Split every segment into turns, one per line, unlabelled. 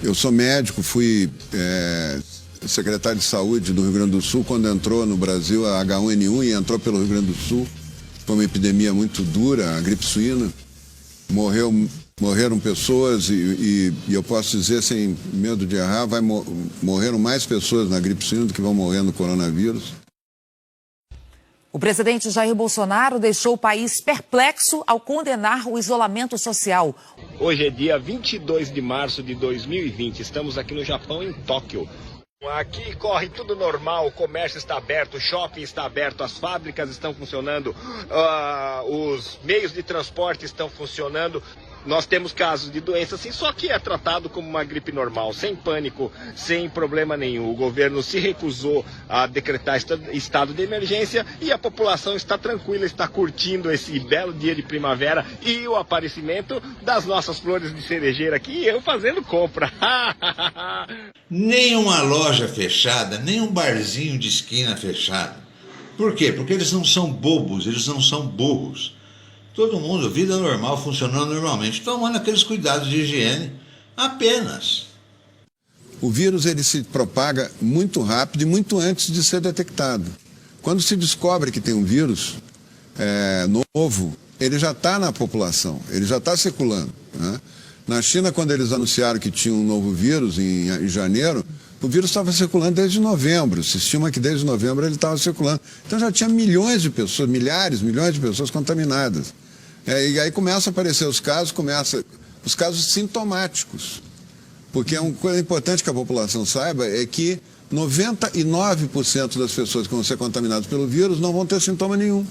Eu sou médico, fui secretário de saúde do Rio Grande do Sul quando entrou no Brasil a H1N1 e entrou pelo Rio Grande do Sul. Foi uma epidemia muito dura, a gripe suína. Morreram pessoas e eu posso dizer, sem medo de errar, morreram mais pessoas na gripe suína do que vão morrer no coronavírus.
O presidente Jair Bolsonaro deixou o país perplexo ao condenar o isolamento social.
Hoje é dia 22 de março de 2020, estamos aqui no Japão, em Tóquio. Aqui corre tudo normal, o comércio está aberto, o shopping está aberto, as fábricas estão funcionando, os meios de transporte estão funcionando. Nós temos casos de doença assim, só que é tratado como uma gripe normal, sem pânico, sem problema nenhum. O governo se recusou a decretar estado de emergência e a população está tranquila, está curtindo esse belo dia de primavera e o aparecimento das nossas flores de cerejeira aqui e eu fazendo compra.
Nem uma loja fechada, nem um barzinho de esquina fechado. Por quê? Porque eles não são bobos, eles não são burros. Todo mundo, vida normal, funcionando normalmente, tomando aqueles cuidados de higiene apenas.
O vírus ele se propaga muito rápido e muito antes de ser detectado. Quando se descobre que tem um vírus novo, ele já está na população, ele já está circulando, né? Na China, quando eles anunciaram que tinha um novo vírus em janeiro, o vírus estava circulando desde novembro. Se estima que desde novembro ele estava circulando. Então já tinha milhões de pessoas, milhares, milhões de pessoas contaminadas. E aí começam a aparecer os casos sintomáticos. Porque uma coisa importante que a população saiba é que 99% das pessoas que vão ser contaminadas pelo vírus não vão ter sintoma nenhum.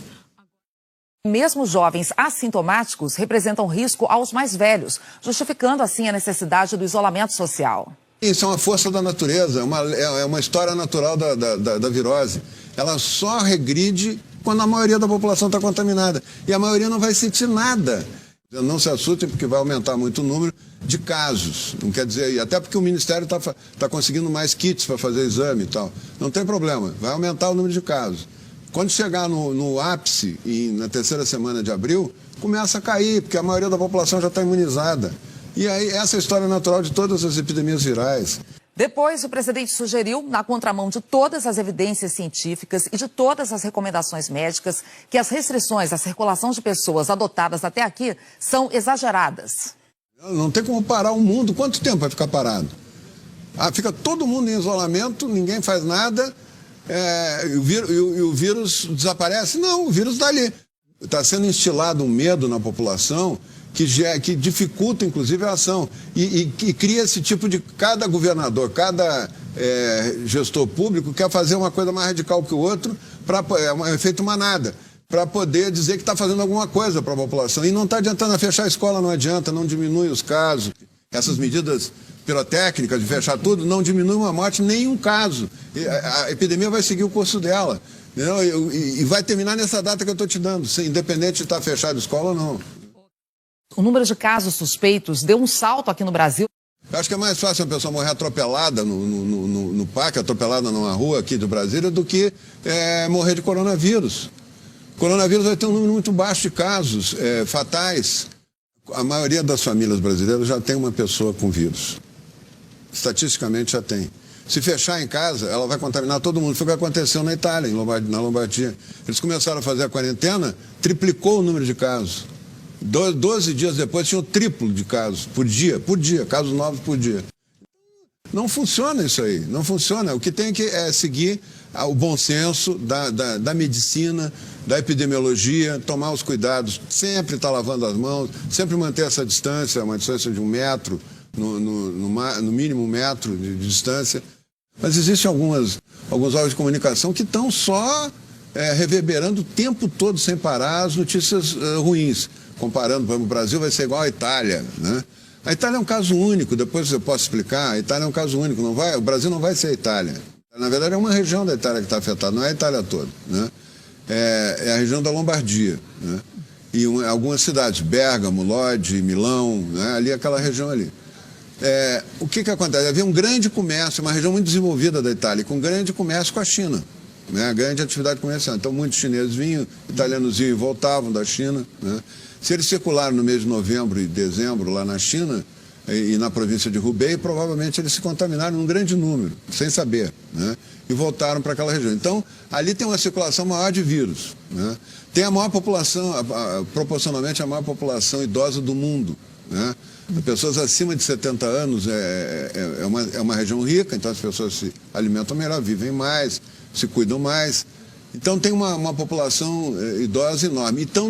Mesmo jovens assintomáticos representam risco aos mais velhos, justificando assim a necessidade do isolamento social.
Isso é uma força da natureza, é uma história natural da virose. Ela só regride quando a maioria da população está contaminada. E a maioria não vai sentir nada. Não se assustem, porque vai aumentar muito o número de casos. Não quer dizer, até porque o Ministério está conseguindo mais kits para fazer exame e tal. Não tem problema, vai aumentar o número de casos. Quando chegar no ápice, na terceira semana de abril, começa a cair, porque a maioria da população já está imunizada. E aí, essa é a história natural de todas as epidemias virais.
Depois, o presidente sugeriu, na contramão de todas as evidências científicas e de todas as recomendações médicas, que as restrições à circulação de pessoas adotadas até aqui são exageradas.
Não tem como parar o mundo. Quanto tempo vai ficar parado? Fica todo mundo em isolamento, ninguém faz nada, e o vírus desaparece? Não, o vírus está ali. Está sendo instilado um medo na população que dificulta, inclusive, a ação. E cria esse tipo de... Cada governador, cada gestor público quer fazer uma coisa mais radical que o outro, é um efeito manada, para poder dizer que está fazendo alguma coisa para a população. E não está adiantando fechar a escola, não adianta, não diminui os casos. Essas medidas pirotécnicas de fechar tudo não diminuem uma morte, nenhum caso. A epidemia vai seguir o curso dela. E vai terminar nessa data que eu estou te dando, independente de estar fechada a escola ou não.
O número de casos suspeitos deu um salto aqui no Brasil.
Eu acho que é mais fácil uma pessoa morrer atropelada no parque, atropelada numa rua aqui do Brasília, do que morrer de coronavírus. O coronavírus vai ter um número muito baixo de casos fatais. A maioria das famílias brasileiras já tem uma pessoa com vírus. Estatisticamente já tem. Se fechar em casa, ela vai contaminar todo mundo. Foi o que aconteceu na Itália, na Lombardia. Eles começaram a fazer a quarentena, triplicou o número de casos. 12 dias depois tinha o triplo de casos por dia, casos novos por dia. Não funciona isso aí, não funciona. O que tem que é seguir o bom senso da medicina, da epidemiologia, tomar os cuidados, sempre estar lavando as mãos, sempre manter essa distância, uma distância de 1 metro, no mínimo 1 metro de distância. Mas existem alguns órgãos de comunicação que estão só reverberando o tempo todo, sem parar, as notícias ruins. Comparando, por exemplo, o Brasil vai ser igual à Itália, né? A Itália é um caso único, depois eu posso explicar. A Itália é um caso único, o Brasil não vai ser a Itália. Na verdade, é uma região da Itália que está afetada, não é a Itália toda, né? É a região da Lombardia, né? E algumas cidades, Bérgamo, Lodi, Milão, né? Ali, aquela região ali. O que acontece? Havia um grande comércio, uma região muito desenvolvida da Itália, com grande comércio com a China, né? Grande atividade comercial. Então, muitos chineses vinham, italianos vinham e voltavam da China, né? Se eles circularam no mês de novembro e dezembro lá na China, e na província de Hubei, provavelmente eles se contaminaram num grande número, sem saber, né? E voltaram para aquela região. Então, ali tem uma circulação maior de vírus, né? Tem a maior população, proporcionalmente a maior população idosa do mundo, né? Pessoas acima de 70 anos é uma região rica, então as pessoas se alimentam melhor, vivem mais, se cuidam mais. Então tem uma população idosa enorme. E estão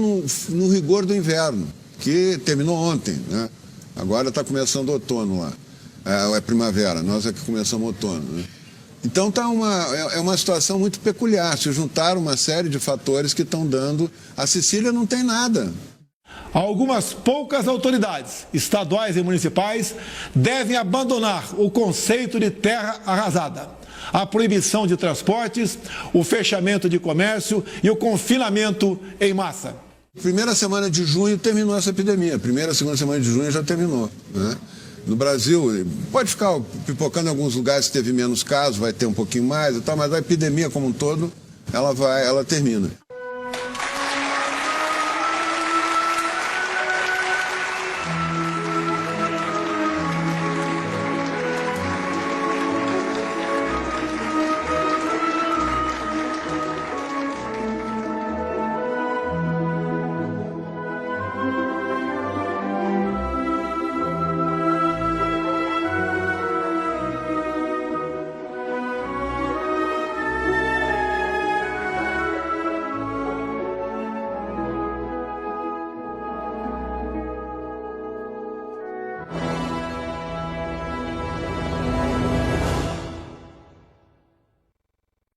no rigor do inverno, que terminou ontem, né? Agora está começando o outono lá. É primavera, nós é que começamos o outono, né? Então é uma situação muito peculiar. Se juntaram uma série de fatores que estão dando. A Sicília não tem nada.
Algumas poucas autoridades, estaduais e municipais, devem abandonar o conceito de terra arrasada, a proibição de transportes, o fechamento de comércio e o confinamento em massa.
Primeira semana de junho terminou essa epidemia. Primeira, segunda semana de junho já terminou, né? No Brasil, pode ficar pipocando em alguns lugares que teve menos casos, vai ter um pouquinho mais e tal, mas a epidemia como um todo, ela termina.